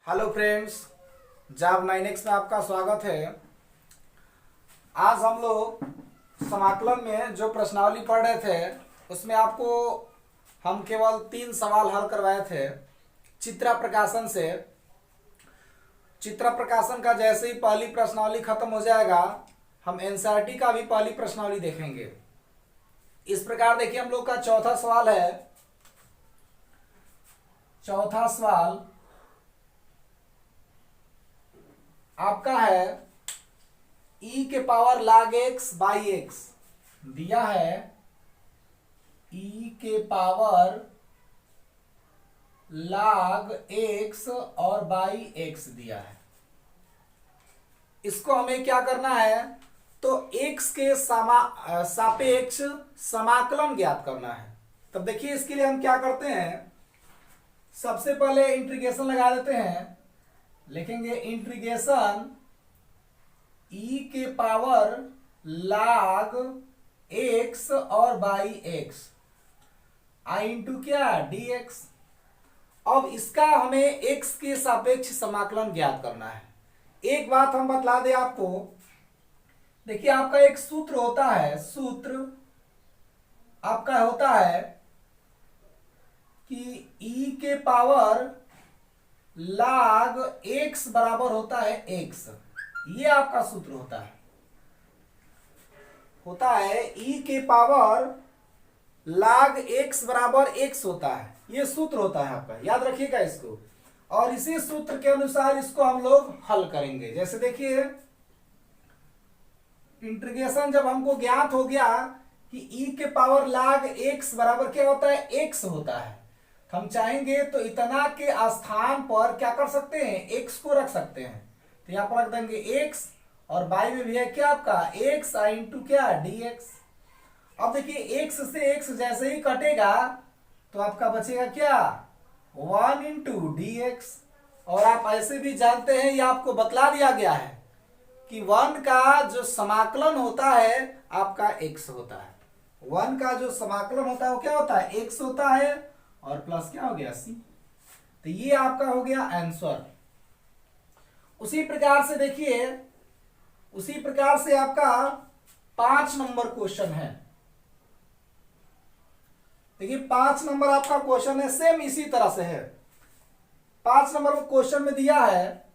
Hello friends, job 9x में आपका स्वागत है। आज हम लोग समाकलन में जो प्रश्नावली पढ़ रहे थे उसमें आपको हम केवल 3 सवाल हल करवाए थे चित्रा प्रकाशन से। चित्रा प्रकाशन का जैसे ही पहली प्रश्नावली खत्म हो जाएगा हम एनसीईआरटी का भी पहली प्रश्नावली देखेंगे। इस प्रकार देखिए, हम लोग का चौथा सवाल है। चौथा सवाल आपका है e के power log x by x दिया है। e के पावर log x और बाई एक्स दिया है। इसको हमें क्या करना है, तो x के सापेक्ष समाकलन ज्ञात करना है। तब देखिए, इसके लिए हम क्या करते हैं, सबसे पहले इंटीग्रेशन लगा देते हैं। लिखेंगे इंटीग्रेशन e के पावर log x और बाई एक्स आई इंटू क्या dx। अब इसका हमें x के सापेक्ष समाकलन ज्ञात करना है। एक बात हम बतला दें आपको, देखिए आपका एक सूत्र होता है, सूत्र आपका होता है कि e के पावर log x बराबर होता है x। ये आपका सूत्र होता है e के पावर log x बराबर x होता है। ये सूत्र होता है आपका, याद रखिएगा इसको। और इसी सूत्र के अनुसार इसको हम लोग हल करेंगे। जैसे देखिए, इंटीग्रेशन जब हमको ज्ञात हो गया कि e के पावर log x बराबर क्या होता है, x होता है, हम चाहेंगे तो इतना के स्थान पर क्या कर सकते हैं, x को रख सकते हैं। तो यहां पर रख देंगे x और बाई में भी है क्या आपका x आई इंटू क्या dx। अब देखिए x से x जैसे ही कटेगा तो आपका बचेगा क्या 1 इंटू dx। और आप ऐसे भी जानते हैं, ये आपको बतला दिया गया है कि 1 का जो समाकलन होता है आपका x होता है। 1 का जो समाकलन होता है वो क्या होता है, x होता है और प्लस क्या हो गया c। तो ये आपका हो गया आंसर। उसी प्रकार से देखिए, उसी प्रकार से आपका 5 नंबर क्वेश्चन है। देखिए 5 नंबर आपका क्वेश्चन है, सेम इसी तरह से है। 5 नंबर क्वेश्चन में दिया है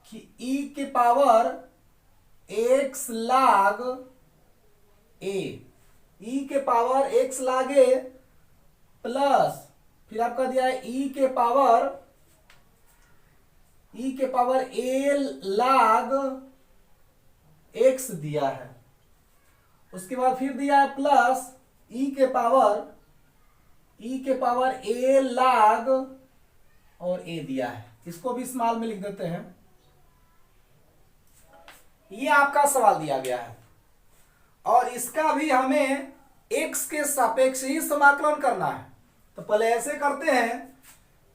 कि e के power x log a, e के power x log a plus फिर आपका दिया है e के पावर a log x दिया है। उसके बाद फिर दिया है प्लस e के पावर a log और a दिया है। इसको भी स्मॉल में लिख देते हैं। ये आपका सवाल दिया गया है और इसका भी हमें x के सापेक्ष ही समाकलन करना है। तो पहले ऐसे करते हैं,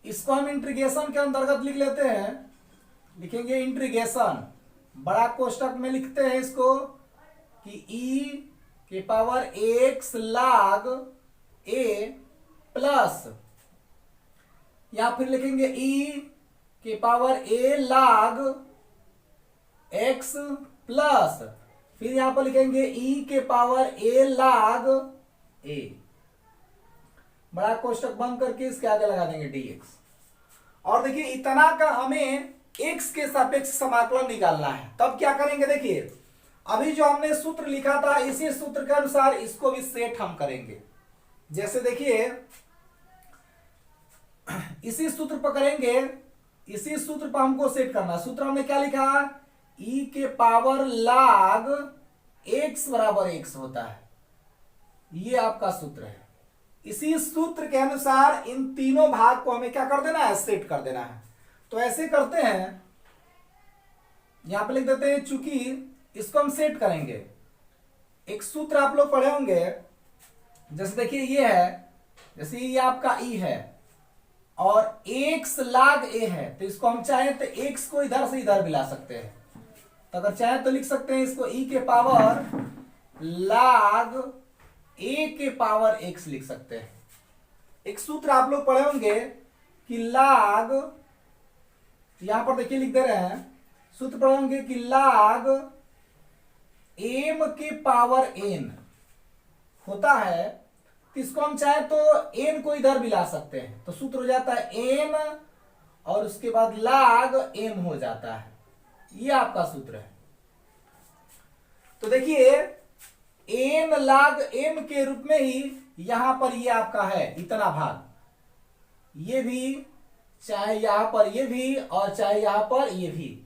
इसको हम इंटीग्रेशन के अंतर्गत लिख लेते हैं। लिखेंगे इंटीग्रेशन, बड़ा कोष्टक में लिखते हैं इसको कि e के power x log a plus, या फिर लिखेंगे e के power a log x plus, फिर यहां पर लिखेंगे e के पावर a log a, बड़ा कोष्टक बंद करके इसके आगे लगा देंगे dx। और देखिए इतना का हमें x के सापेक्ष समाकलन निकालना है। तब क्या करेंगे, देखिए अभी जो हमने सूत्र लिखा था इसी सूत्र के अनुसार इसको भी सेट हम करेंगे। जैसे देखिए इसी सूत्र पर करेंगे, इसी सूत्र पर हमको सेट करना। सूत्र हमने क्या लिखा, e के पावर log x बराबर x होता है। ये आपका सूत्र है। इसी सूत्र के अनुसार इन तीनों भाग को हमें क्या कर देना है, सेट कर देना है। तो ऐसे करते हैं, यहां पे लिख देते हैं, चूंकि इसको हम सेट करेंगे। एक सूत्र आप लोग पढ़े होंगे, जैसे देखिए ये है, जैसे ये आपका e है और x log a है, तो इसको हम चाहें तो x को इधर से इधर भी ला सकते हैं। तो अगर चाहें तो लिख सकते हैं इसको e के पावर log a के पावर x लिख सकते हैं। एक सूत्र आप लोग पढ़े होंगे कि लाग, यहां पर देखिए लिख दे रहे हैं, सूत्र पढ़ेंगे कि लाग m के पावर n होता है, तो इसको हम चाहे तो n को इधर भी ला सकते हैं, तो सूत्र हो जाता है n और उसके बाद लाग m हो जाता है। ये आपका सूत्र है। तो देखिए n लाग m के रूप में ही यहां पर ये आपका है इतना भाग, ये भी चाहे यहां पर ये भी और चाहे यहां पर ये भी,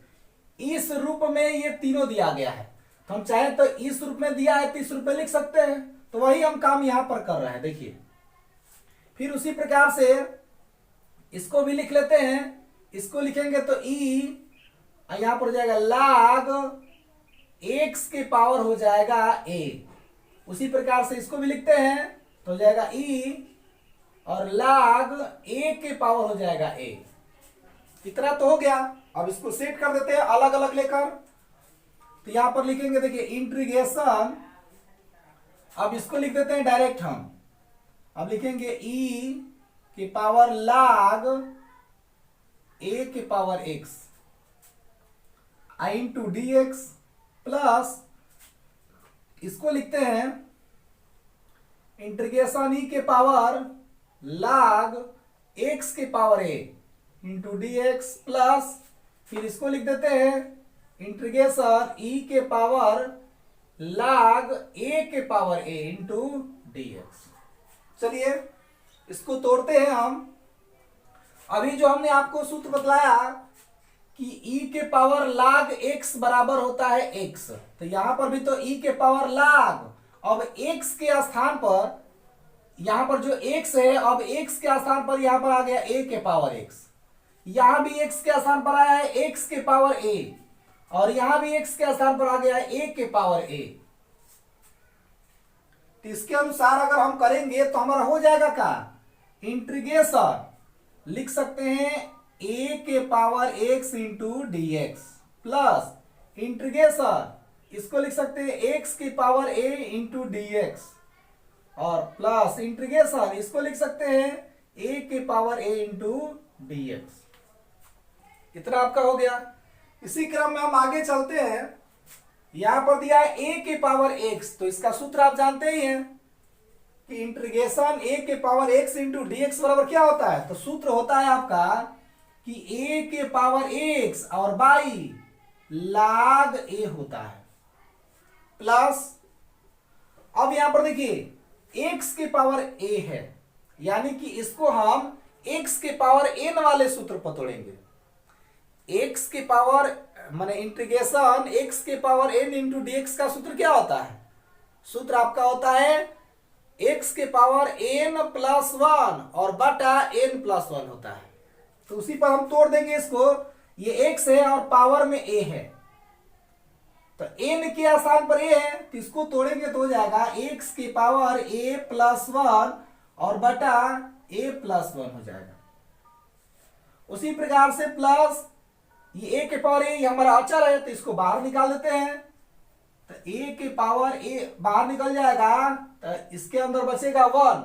इस रूप में ये तीनों दिया गया है। तो हम चाहे तो इस रूप में दिया है तो इस रूप में लिख सकते हैं, तो वही हम काम यहां पर कर रहे हैं। देखिए फिर उसी प्रकार से इसको भी लिख लेते हैं। इसको लिखेंगे तो ई यहां पर हो जाएगा लाग x के पावर हो जाएगा a। उसी प्रकार से इसको भी लिखते हैं तो हो जाएगा e और लाग a के पावर हो जाएगा a। इतना तो हो गया। अब इसको सेट कर देते हैं अलग अलग लेकर। तो यहां पर लिखेंगे देखिए इंटीग्रेशन, अब इसको लिख देते हैं डायरेक्ट हम। अब लिखेंगे e के पावर लाग a के power x into d x plus इसको लिखते हैं इंटीग्रेशन e के पावर लाग x के power a into d x plus फिर इसको लिख देते हैं इंटीग्रेशन e के पावर लाग a के power a into d x. चलिए इसको तोड़ते हैं हम। अभी जो हमने आपको सूत्र बतलाया कि e के पावर लाग x बराबर होता है x, तो यहां पर भी तो e के पावर लाग, अब x के स्थान पर यहां पर जो x है, अब x के स्थान पर यहां पर आ गया a के पावर x, यहां भी x के स्थान पर आया है x के पावर a और यहां भी x के स्थान पर आ गया है a के पावर a। तो इसके अनुसार अगर हम करेंगे तो हमारा हो जाएगा क्या, इंटीग्रेशन लिख सकते हैं a के power x into d x plus integration इसको लिख सकते हैं x के power a into d x और प्लस इंटीग्रेशन इसको लिख सकते हैं a के power a into d x. इतना आपका हो गया। इसी क्रम में हम आगे चलते हैं। यहां पर दिया है a के पावर x, तो इसका सूत्र आप जानते ही हैं कि इंटीग्रेशन a के power x into d x बराबर क्या होता है, तो सूत्र होता है आपका कि a के पावर x और बाई लाग a होता है प्लस, अब यहां पर देखिए x के पावर a है, यानी कि इसको हम x के पावर n वाले सूत्र पर तोड़ेंगे। x के पावर माने इंटीग्रेशन x के power n into d x का सूत्र क्या होता है, सूत्र आपका होता है x के पावर n प्लस वन और बटा n प्लस वन होता है। तो उसी पर हम तोड़ देंगे इसको, ये x है और पावर में a है, तो n के स्थान पर a है तो इसको तोड़ेंगे तो हो जाएगा x के पावर a प्लस वन और बटा a प्लस वन हो जाएगा। उसी प्रकार से प्लस ये a के पावर a हमारा अचर है तो इसको बाहर निकाल देते हैं, तो a के पावर a बाहर निकल जाएगा तो इसके अंदर बचेगा वन,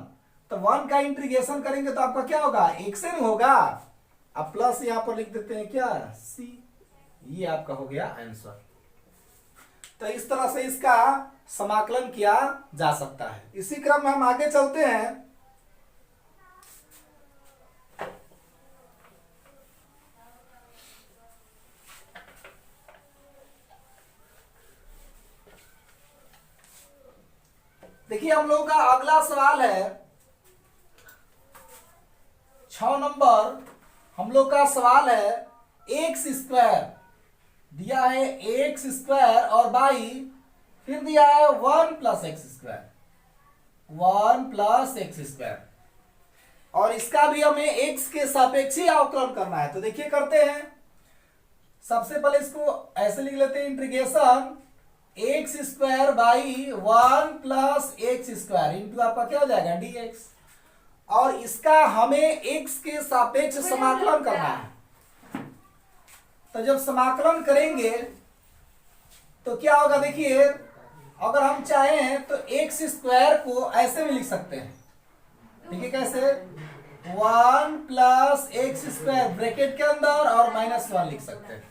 तो वन का इंटीग्रेशन करेंगे तो आपका क्या होगा, एक से होगा। अब प्लस यहां पर लिख देते हैं क्या c, ये आपका हो गया आंसर। तो इस तरह से इसका समाकलन किया जा सकता है। इसी क्रम में हम आगे चलते हैं। देखिए हम लोगों का अगला सवाल है 6 नंबर। हम लोग का सवाल है एक्स स्क्वायर दिया है, एक्स स्क्वायर और बाई फिर दिया है 1 plus x square, 1 plus x square, और इसका भी हमें एक्स के सापेक्ष ही अवकलन करना है। तो देखिए करते हैं। सबसे पहले इसको ऐसे लिख लेते हैं integration x square by 1 plus x square into आपका क्या हो जाएगा डी एक्स, और इसका हमें एक्स के सापेक्ष समाकलन करना है। तो जब समाकलन करेंगे तो क्या होगा, देखिए अगर हम चाहें तो एक्स स्क्वायर को ऐसे भी लिख सकते हैं। देखिए कैसे, one plus x square bracket के अंदर और -1 लिख सकते हैं।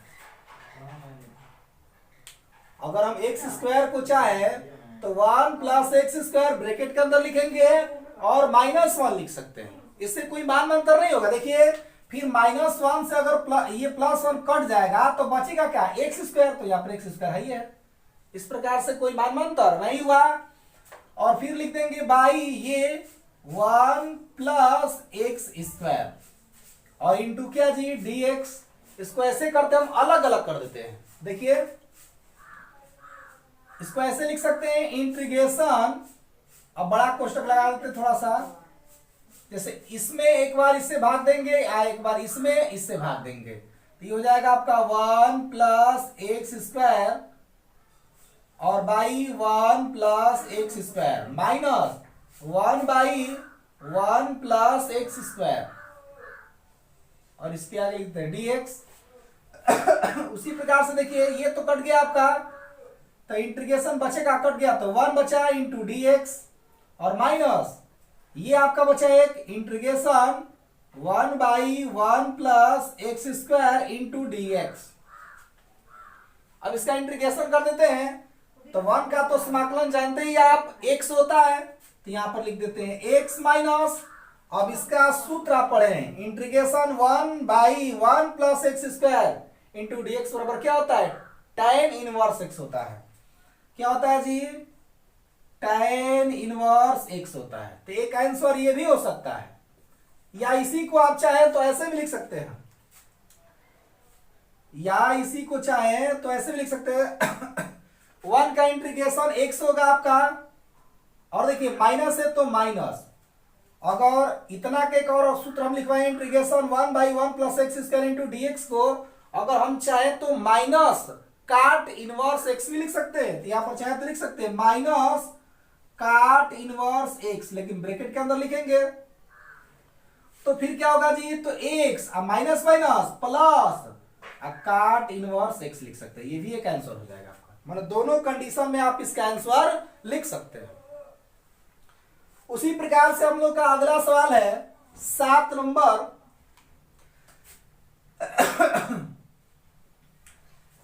अगर हम एक्स स्क्वायर को चाहे तो 1 प्लस एक्स स्क्वायर ब्रैकेट के अंदर लिखेंगे और -1 लिख सकते हैं। इससे कोई मान अंतर नहीं होगा। देखिए फिर -1 से अगर ये +1 कट जाएगा तो बचेगा क्या, एक्स स्क्वायर। तो यहाँ पर एक्स स्क्वायर है ही है। इस प्रकार से कोई मान अंतर नहीं हुआ। और फिर लिख देंगे बाई ये 1 प्लस एक्स स्क्वायर और इंटू क्या जी dx। इसको ऐसे करते हम अलग अलग कर देते हैं। देखिए इसको ऐसे लिख सकते हैं इंटीग्रेशन, अब बड़ा कोष्टक लगा देते थोड़ा सा, जैसे इसमें एक बार इससे भाग देंगे या एक बार इसमें इससे भाग देंगे तो ये हो जाएगा आपका 1 प्लस एक्स स्क्वायर और by 1 plus x square minus 1 by 1 plus x square और इसके आगे लिखते हैं dx। उसी प्रकार से देखिए ये तो कट गया आपका, तो इंटीग्रेशन बचेगा, कट गया तो 1 बचा इंटू dx और माइनस ये आपका बचा एक integration 1 by 1 plus x square into dx। अब इसका इंटीग्रेशन कर देते हैं तो 1 का तो समाकलन जानते ही आप x होता है, तो यहां पर लिख देते हैं x माइनस, अब इसका सूत्र आप पढ़े integration 1 by 1 plus x square into dx बराबर क्या होता है, tan इनवर्स x होता है। क्या होता है जी, tan इनवर्स x होता है। तो एक आंसर ये भी हो सकता है, या इसी को आप चाहे तो ऐसे भी लिख सकते हैं, या इसी को चाहे तो ऐसे भी लिख सकते हैं। 1 का इंटीग्रेशन x होगा आपका, और देखिए माइनस है तो माइनस, अगर इतना के एक और सूत्र हम लिखवाएं integration 1 by 1 plus x square into dx को अगर हम चाहे तो माइनस काट इनवर्स x भी लिख सकते हैं। तो यहां पर चाहे तो लिख सकते हैं माइनस काट इनवर्स x, लेकिन ब्रैकेट के अंदर लिखेंगे तो फिर क्या होगा जी, तो x माइनस माइनस प्लस काट इनवर्स x लिख सकते हैं। ये भी एक आंसर हो जाएगा आपका, मतलब दोनों कंडीशन में आप इसका आंसर लिख सकते हैं। उसी प्रकार से हम लोग का अगला सवाल है 7 नंबर।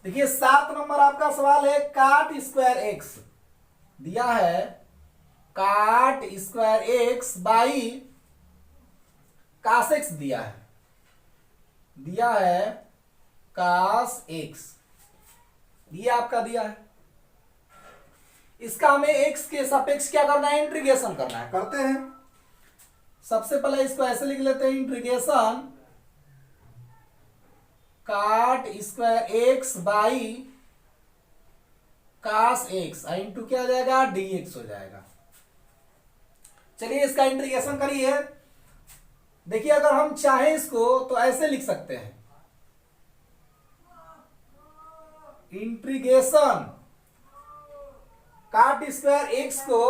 देखिए 7 नंबर आपका सवाल है काट स्क्वायर एक्स दिया है, cot square x by cos x दिया है कास एक्स, ये आपका दिया है। इसका हमें x के सापेक्ष क्या करना है, इंटीग्रेशन करना है, करते हैं। सबसे पहले इसको ऐसे लिख लेते हैं integration cot square x by cos x into क्या हो जाएगा, dx हो जाएगा। चलिए इसका इंटीग्रेशन करिए। देखिए अगर हम चाहें इसको तो ऐसे लिख सकते हैं इंटीग्रेशन काट स्क्वायर एक्स को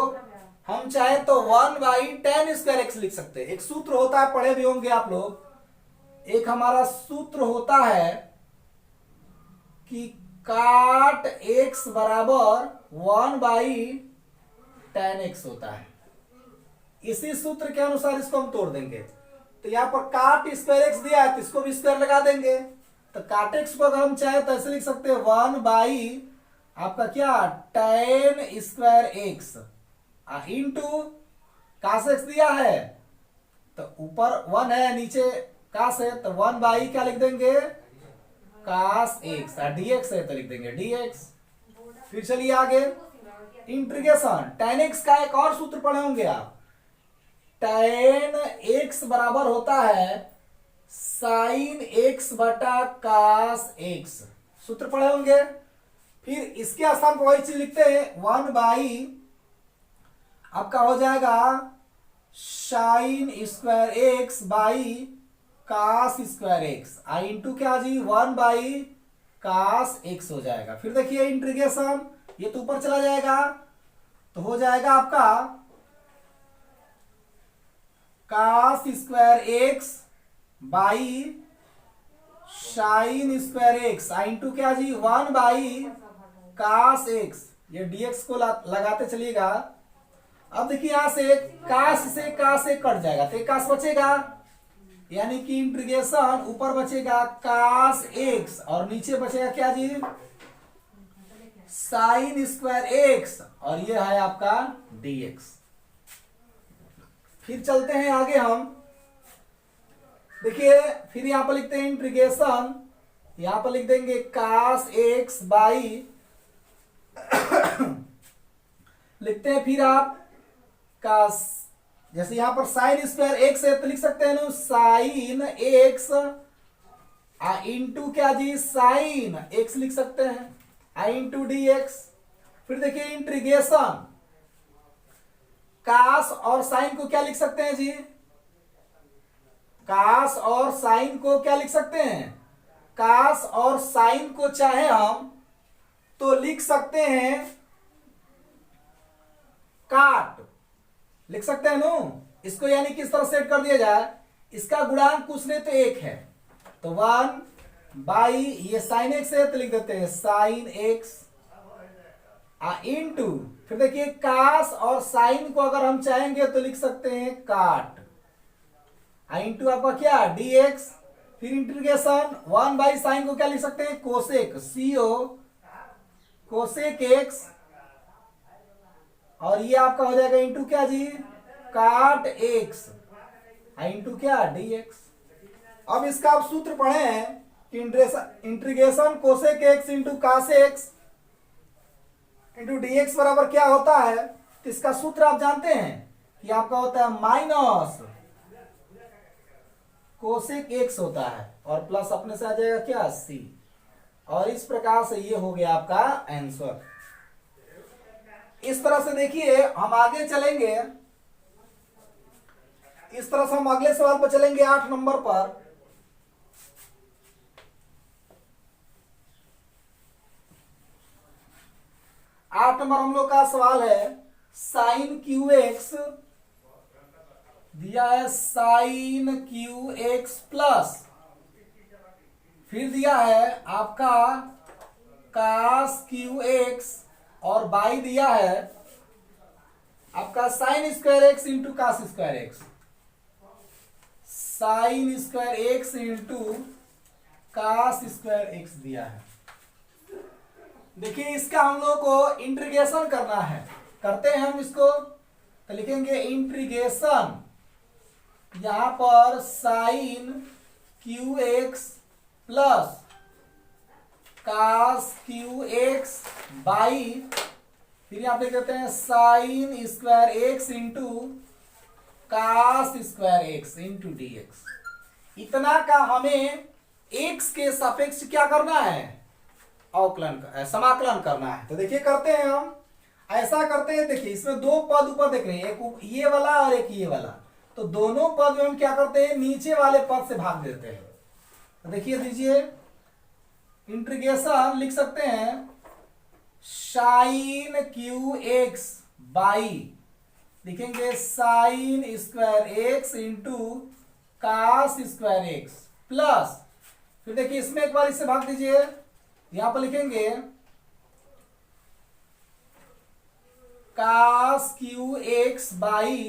हम चाहे तो 1 बाई tan स्क्वायर एक्स लिख सकते हैं। एक सूत्र होता है, पढ़े भी होंगे आप लोग, एक हमारा सूत्र होता है कि काट एक्स बराबर 1 बाई tan एक्स होता है। इसी सूत्र के अनुसार इसको हम तोड़ देंगे। तो यहां पर काट स्क्वायर एक्स दिया है तो इसको भी स्क्वायर लगा देंगे, तो काट एक्स को अगर हम चाहे तो ऐसे लिख सकते हैं 1 बाई आपका क्या tan square x into cos x दिया है तो ऊपर 1 है नीचे कास है, तो 1 बाई क्या लिख देंगे कास एक्स, dx है तो लिख देंगे dx। फिर चलिए आगे इंटीग्रेशन tan एक्स का एक और सूत्र पढ़े होंगे आप, tan एक्स बराबर होता है साइन एक्स बटा कास एक्स, सूत्र पढ़े होंगे। फिर इसके स्थान पर वही चीज लिखते हैं 1 बाई आपका हो जाएगा sine square x by cos square x into क्या जी 1 बाई कास एक्स हो जाएगा। फिर देखिए इंटीग्रेशन ये तो ऊपर चला जाएगा तो हो जाएगा आपका cos square x by sine square x into क्या जी 1 बाई कास एक्स, ये dx को लगाते चलिएगा। अब देखिए यहां से कास एक कट जाएगा तो एक कास बचेगा, यानी कि इंटीग्रेशन ऊपर बचेगा cos x और नीचे बचेगा क्या जी, sin स्क्वायर x, और ये है आपका dx। फिर चलते हैं आगे हम, देखिए फिर यहां पर लिखते हैं इंटीग्रेशन, यहां पर लिख देंगे cos x बाई लिखते हैं फिर आप cos, जैसे यहां पर sin स्क्वायर x है तो लिख सकते हैं ना sin x इंटू क्या जी sin x लिख सकते हैं इंटू dx। फिर देखिए इंटीग्रेशन cos और sin को क्या लिख सकते हैं जी, cos और sin को क्या लिख सकते हैं, cos और sin को चाहे हम तो लिख सकते हैं काट, लिख सकते हैं नो इसको, यानी किस तरह सेट कर दिया जाए, इसका गुणांक कुछ नहीं तो एक है, तो 1 बाई ये साइन एक्स है तो लिख देते हैं साइन एक्स इनटू, फिर देखिए कास और साइन को अगर हम चाहेंगे तो लिख सकते हैं काट इनटू आपका क्या dx। फिर इंटीग्रेशन 1 बाई साइन को क्या लिख सकते हैं कोसेक co कोसेक x, और ये आपका हो जाएगा इंटू क्या जी काट x इंटू क्या dx। अब इसका आप सूत्र पढ़े हैं कि integration cosec x into cos x into dx बराबर क्या होता है, तो इसका सूत्र आप जानते हैं कि आपका होता है माइनस कोसेक x होता है और प्लस अपने से आ जाएगा क्या c, और इस प्रकार से ये हो गया आपका आंसर। इस तरह से देखिए हम आगे चलेंगे, इस तरह से हम अगले सवाल पर चलेंगे 8 नंबर पर। 8 नंबर हम लोग का सवाल है साइन क्यू एक्स दिया है, साइन क्यू एक्स प्लस, फिर दिया है आपका कास क्यू एक्स, और बाई दिया है आपका sine square x into cos square x, sine square x into cos square x दिया है। देखिए इसका हम लोग को इंटीग्रेशन करना है, करते हैं हम इसको, तो लिखेंगे इंटीग्रेशन यहां पर sine cube x plus cos cube x by, फिर यहां पे कहते हैं sine square x into cos square x into dx। इतना का हमें x के सापेक्ष क्या करना है, अवकलन समाकलन करना है। तो देखिए करते हैं हम, ऐसा करते हैं, देखिए इसमें दो पद ऊपर देख रहे हैं, एक ये वाला और एक ये वाला, तो दोनों पद में हम क्या करते हैं नीचे वाले पद से भाग देते हैं। तो देखिए दीजिए इंटीग्रेशन लिख सकते हैं साइन क्यू एक्स बाई, लिखेंगे sine square x into cos square x plus, फिर देखिए इसमें एक बार इससे भाग दीजिए, यहां पर लिखेंगे कास क्यू एक्स बाई,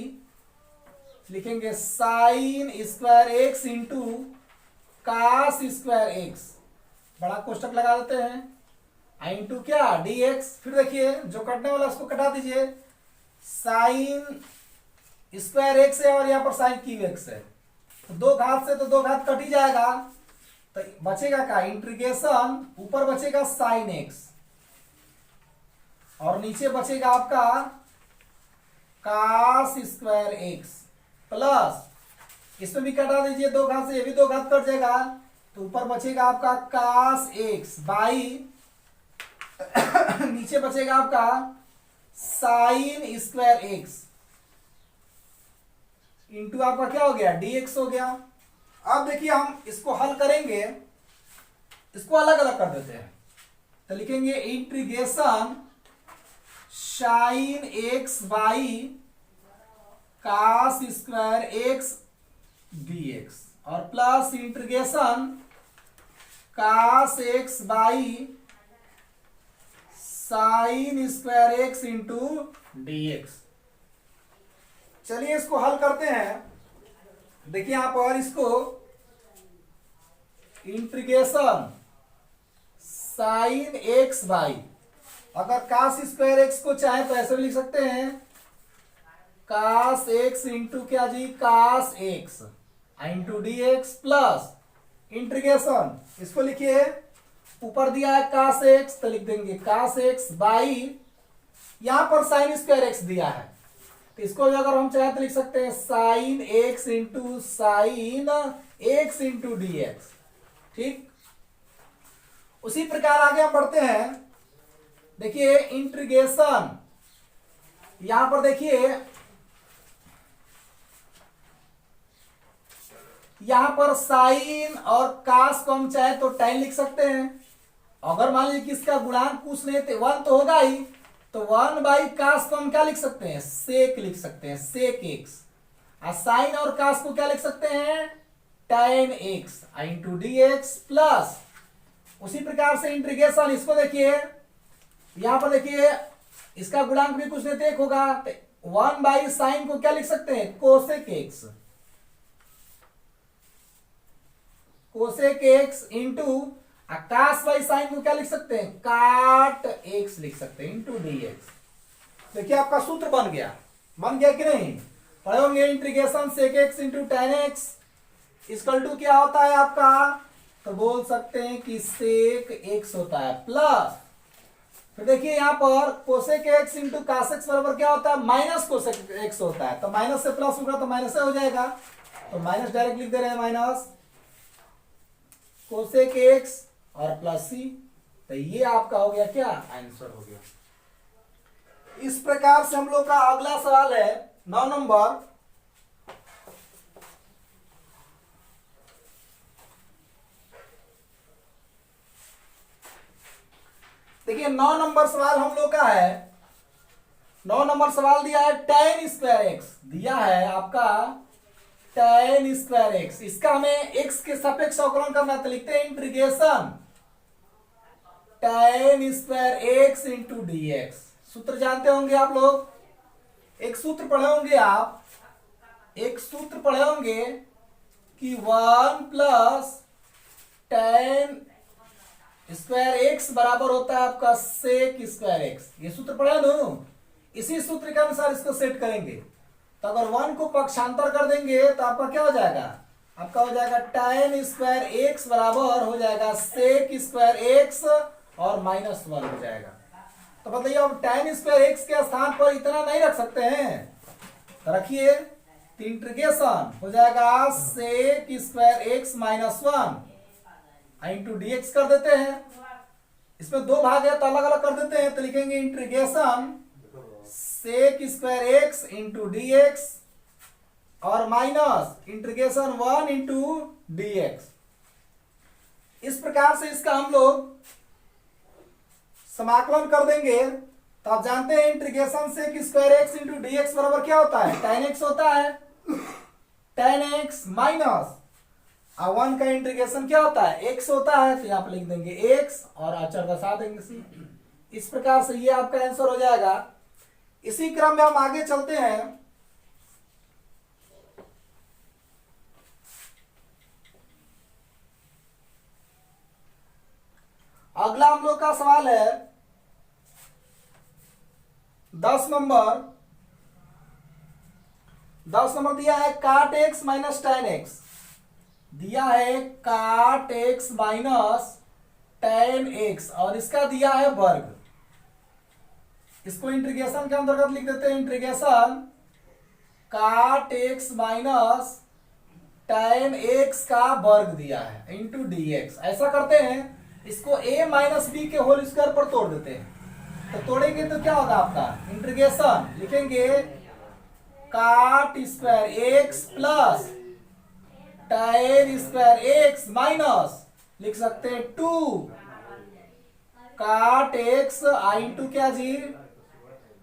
लिखेंगे sine square x into cos square x, बड़ा कोष्टक लगा देते हैं इंटू क्या dx। फिर देखिए जो कटने वाला उसको कटा दीजिए, साइन स्क्वायर एक्स है और यहां पर साइन क्यू एक्स है, तो दो घात से तो दो घात कट ही जाएगा, तो बचेगा क्या इंटीग्रेशन, ऊपर बचेगा साइन एक्स और नीचे बचेगा आपका कास स्क्वायर एक्स प्लस, इसमें भी कटा दीजिए दो घात से, ये भी दो घात कट जाएगा, तो ऊपर बचेगा आपका कास एक्स बाई नीचे बचेगा आपका साइन स्क्वायर एक्स इंटू आपका क्या हो गया dx हो गया। अब देखिए हम इसको हल करेंगे, इसको अलग अलग कर देते हैं, तो लिखेंगे integration sine x by cos square x dx और plus integration cos x by sine square x into dx। चलिए इसको हल करते हैं, देखिए यहां पर इसको इंटीग्रेशन साइन एक्स बाई, अगर कास स्क्वायर एक्स को चाहे तो ऐसे भी लिख सकते हैं, कास एक्स इंटू क्या जी, cos x into d x plus integration, इसको लिखिए, ऊपर दिया है कास एक्स तो लिख देंगे कास एक्स बाई, यहां पर साइन स्क्वायर एक्स दिया है तो इसको भी अगर हम चाहे तो लिख सकते हैं sine x into sine x into d x. ठीक, उसी प्रकार आगे हम बढ़ते हैं। देखिए इंटीग्रेशन, यहां पर देखिए यहां पर साइन और कास को हम चाहे तो tan लिख सकते हैं, अगर मान लीजिए कि इसका गुणांक कुछ नहीं थे 1 तो होगा ही, तो 1 बाई कास को हम क्या लिख सकते हैं, सेक लिख सकते हैं, सेक एक्स। और साइन और कास को क्या लिख सकते हैं, tan x into d x plus, उसी प्रकार से इंटीग्रेशन, इसको देखिए यहां पर देखिए इसका गुणांक भी कुछ नहीं थे 1 होगा, तो 1 बाई साइन को क्या लिख सकते हैं, cosec x, cosec x into cos by sine को क्या लिख सकते हैं, काट एक्स लिख सकते हैं इंटू डी एक्स। देखिए आपका सूत्र बन गया कि नहीं, पढ़े होंगे integration sec x into tan x equal to क्या होता है आपका, तो बोल सकते हैं कि सेक एक्स होता है प्लस, फिर देखिए यहां पर cosec x into cos x बराबर क्या होता है, माइनस कोसेक एक्स होता है, तो माइनस से प्लस होगा तो माइनस से हो जाएगा, तो माइनस डायरेक्ट लिख दे रहे हैं, माइनस कोसेक एक्स और प्लस सी, तो ये आपका हो गया क्या, आंसर हो गया। इस प्रकार से हम लोग का अगला सवाल है 9 नंबर, देखिए 9 नंबर सवाल हम लोग का है, 9 नंबर सवाल दिया है tan स्क्वायर एक्स, दिया है आपका tan स्क्वायर एक्स, इसका हमें x के सापेक्ष अवकलन करना है, तो लिखते हैं integration tan square x into d x. सूत्र जानते होंगे आप लोग, एक सूत्र पढ़े होंगे आप, एक सूत्र पढ़े होंगे कि 1 प्लस tan स्क्वायर एक्स बराबर होता है आपका सेक स्क्वायर एक्स, ये सूत्र पढ़े ना, इसी सूत्र के अनुसार इसको सेट करेंगे, तो अगर 1 को पक्षांतर कर देंगे तो आपका क्या हो जाएगा, आपका हो जाएगा tan स्क्वायर एक्स बराबर हो जाएगा सेक स्क्वायर एक्स और -1 हो जाएगा। तो बताइए अब tan स्क्वायर एक्स के स्थान पर इतना नहीं रख सकते हैं, तो रखिए, तो इंटीग्रेशन हो जाएगा sec square x -1 into d x कर देते हैं, इसमें 2 भाग है तो अलग अलग कर देते हैं, तो लिखेंगे integration sec square x into d x और minus integration 1 into d x. इस प्रकार से इसका हम लोग समाकलन कर देंगे, तो आप जानते हैं integration sec square x into d x बराबर क्या होता है, tan एक्स होता है, tan एक्स माइनस 1 का इंटीग्रेशन क्या होता है, x होता है, तो यहां पर लिख देंगे x और अचर दर्शा देंगे c। इस प्रकार से ये आपका आंसर हो जाएगा। इसी क्रम में हम आगे चलते हैं, अगला हम लोग का सवाल है 10 नंबर, 10 नंबर दिया है काट एक्स माइनस tan एक्स, दिया है काट एक्स माइनस tan एक्स और इसका दिया है वर्ग, इसको इंटीग्रेशन के अंतर्गत लिख देते हैं, इंटीग्रेशन काट एक्स माइनस tan एक्स का वर्ग दिया है इंटू डी एक्स। ऐसा करते हैं, इसको a माइनस बी के होल स्क्वायर पर तोड़ देते हैं, तो तोड़ेंगे तो क्या होगा आपका, इंटीग्रेशन लिखेंगे काट square x plus tan square x minus लिख सकते हैं 2 काट एक्स इंटू क्या जी,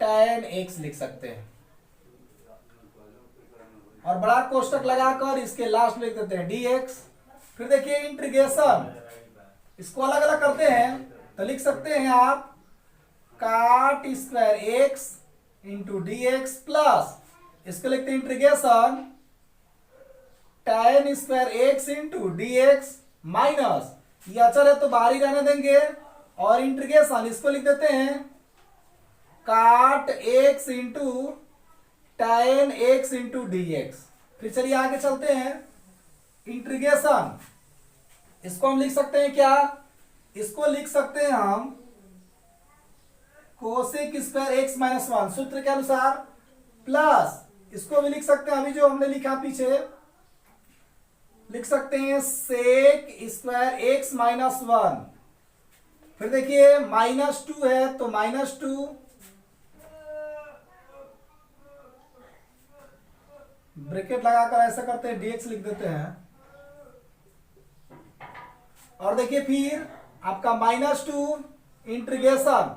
tan एक्स लिख सकते हैं, और बड़ा कोष्टक लगाकर इसके लास्ट में लिख देते हैं dx। फिर देखिए इंटीग्रेशन, इसको अलग अलग करते हैं, तो लिख सकते हैं आप काट square x into d x plus, इसको लिखते हैं integration tan square x into d x minus, ये अचर है तो बाहर ही रहने देंगे, और इंटीग्रेशन इसको लिख देते हैं काट x into tan x into d x. फिर चलिए आगे चलते हैं, इंटीग्रेशन इसको हम लिख सकते हैं क्या, इसको लिख सकते हैं हम cosec square x minus one सूत्र के अनुसार, प्लस इसको भी लिख सकते हैं अभी जो हमने लिखा पीछे, लिख सकते हैं sec square x minus one. फिर देखिए -2 है तो -2, ब्रैकेट लगाकर ऐसा करते हैं dx लिख देते हैं, और देखिए फिर आपका -2 इंटीग्रेशन,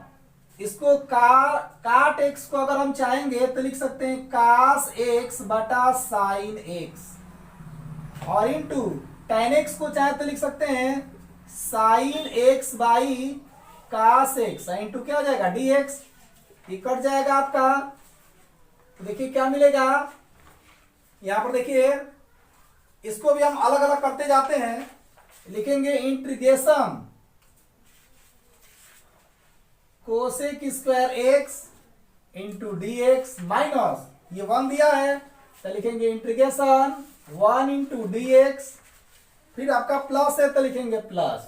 इसको काट x को अगर हम चाहेंगे तो लिख सकते हैं कास x बटा साइन x, और इंटू tan x को चाहे तो लिख सकते हैं sine x by cos x, into क्या हो जाएगा dx, ये कट जाएगा आपका। तो देखिए क्या मिलेगा, यहां पर देखिए इसको भी हम अलग अलग करते जाते हैं, लिखेंगे integration cosec square x into d x minus, ये 1 दिया है तो लिखेंगे इंटीग्रेशन 1 इंटू डी एक्स, फिर आपका प्लस है तो लिखेंगे प्लस,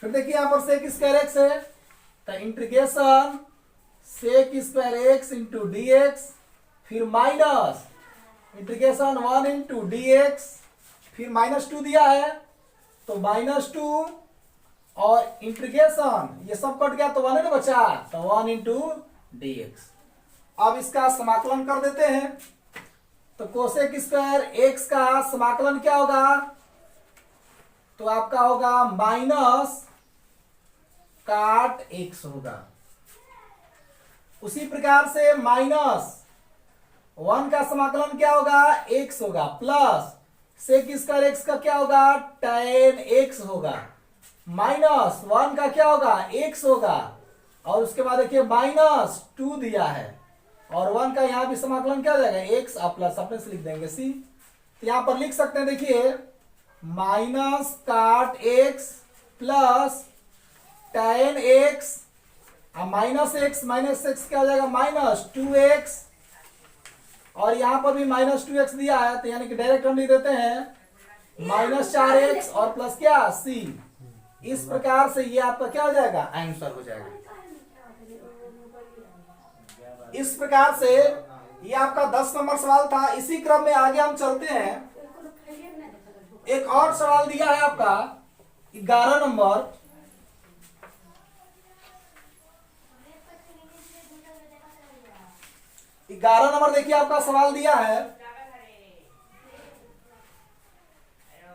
फिर देखिए यहां पर सेक स्क्वायर एक्स है तो integration sec square x into d x, फिर minus integration 1 into d x, फिर -2 दिया है तो -2, और इंटीग्रेशन ये सब कट गया तो 1 है ना बचा, तो 1 इंटू डी एक्स। अब इसका समाकलन कर देते हैं, तो कोसेक स्क्वायर एक्स का समाकलन क्या होगा, तो आपका होगा माइनस काट एक्स होगा। उसी प्रकार से -1 का समाकलन क्या होगा, एक्स होगा, प्लस सेक स्क्वायर एक्स का क्या होगा, tan एक्स होगा, -1 का क्या होगा, एक्स होगा, और उसके बाद देखिए -2 दिया है, और 1 का यहां भी समाकलन क्या हो जाएगा, एक्स, और प्लस अपने से लिख देंगे सी। तो यहां पर लिख सकते हैं देखिए माइनस काट x plus tan x, minus x क्या हो जाएगा, -2x, और यहां पर भी -2x दिया है तो यानी कि डायरेक्ट हम लिख देते हैं -4x और प्लस क्या c। इस प्रकार से ये आपका क्या हो जाएगा, आंसर हो जाएगा। इस प्रकार से ये आपका 10 नंबर सवाल था। इसी क्रम में आगे हम चलते हैं, एक और सवाल दिया है आपका 11 नंबर, देखिए आपका सवाल दिया है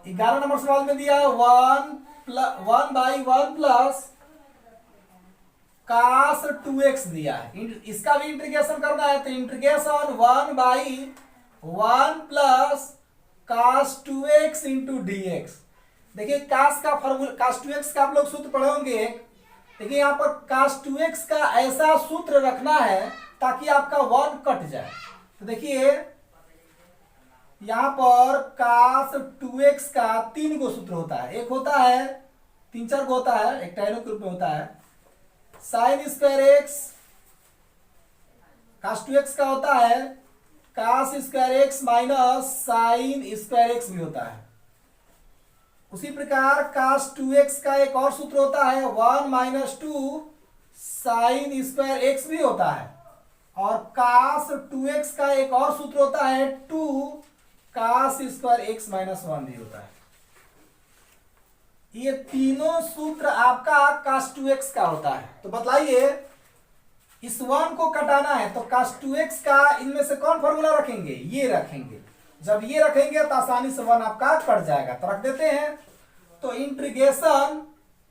11 नंबर सवाल में दिया है 1/1 प्लस कास 2x दिया है, इसका भी इंटीग्रेशन करना है तो integration 1/1 plus cos 2x into d x. देखिए कास का फॉर्मूला, कास 2x का आप लोग सूत्र पढ़े होंगे, देखिए यहाँ पर कास 2x का ऐसा सूत्र रखना है ताकि आपका 1 कट जाए। तो देखिए यहां पर कास 2x का 3 गो सूत्र होता है, एक होता है 3-4 गो होता है, एक टाइनो के रूप में होता है, साइन स्क्वायर एक्स कास 2x का होता है cos square x minus sine square x भी होता है। उसी प्रकार कास 2x का एक और सूत्र होता है 1 - 2 साइन स्क्वायर एक्स भी होता है, और कास 2x का एक और सूत्र होता है 2 कास स्क्वायर एक्स माइनस 1 भी होता है। ये तीनों सूत्र आपका कास 2x का होता है। तो बतलाइए इस 1 को कटाना है तो कास 2x का इनमें से कौन फॉर्मूला रखेंगे, ये रखेंगे। जब ये रखेंगे तो आसानी से 1 आपका कट जाएगा, तो रख देते हैं। तो इंटीग्रेशन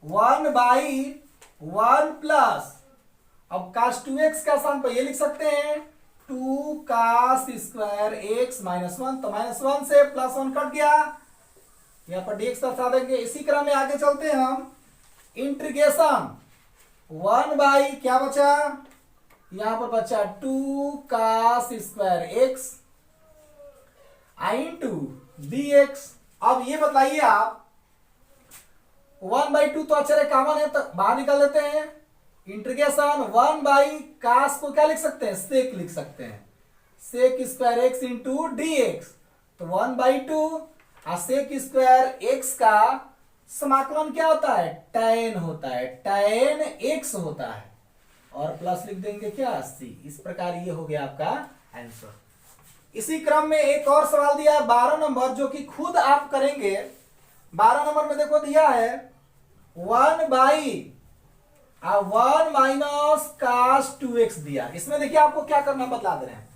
1/1 प्लस, अब कास 2x का स्थान पर ये लिख सकते हैं 2 कास स्क्वायर एक्स माइनस 1, तो -1 से +1 कट गया, यहां पर dx दर्शा देंगे। इसी क्रम में आगे चलते हैं हम, इंटीग्रेशन 1/ क्या बचा, यहां पर बचा 2 cos square x into dx। अब ये बताइए आप 1/2 तो अचर कॉमन है तो बाहर निकाल देते हैं। इंटीग्रेशन 1/cos को क्या लिख सकते हैं, सेक लिख सकते हैं, sec square x into d x. तो 1/2 और सेक स्क्वायर एक्स का समाकलन क्या होता है, tan होता है, tan x होता है, और प्लस लिख देंगे क्या, c। इस प्रकार ये हो गया आपका आंसर। इसी क्रम में एक और सवाल दिया है 12 नंबर, जो कि खुद आप करेंगे। 12 नंबर में देखो दिया है 1/1 माइनस cos 2x दिया। इसमें देखिए आपको क्या करना बतला दे रहे हैं,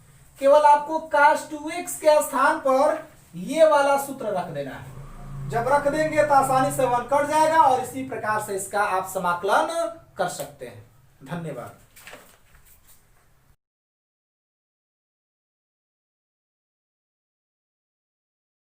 केवल आपको cos 2x के स्थान पर ये वाला सूत्र रख देना है। जब रख देंगे तो आसानी से 1 कट जाएगा और इसी प्रकार से इसका आप समाकलन कर सकते हैं। धन्यवाद।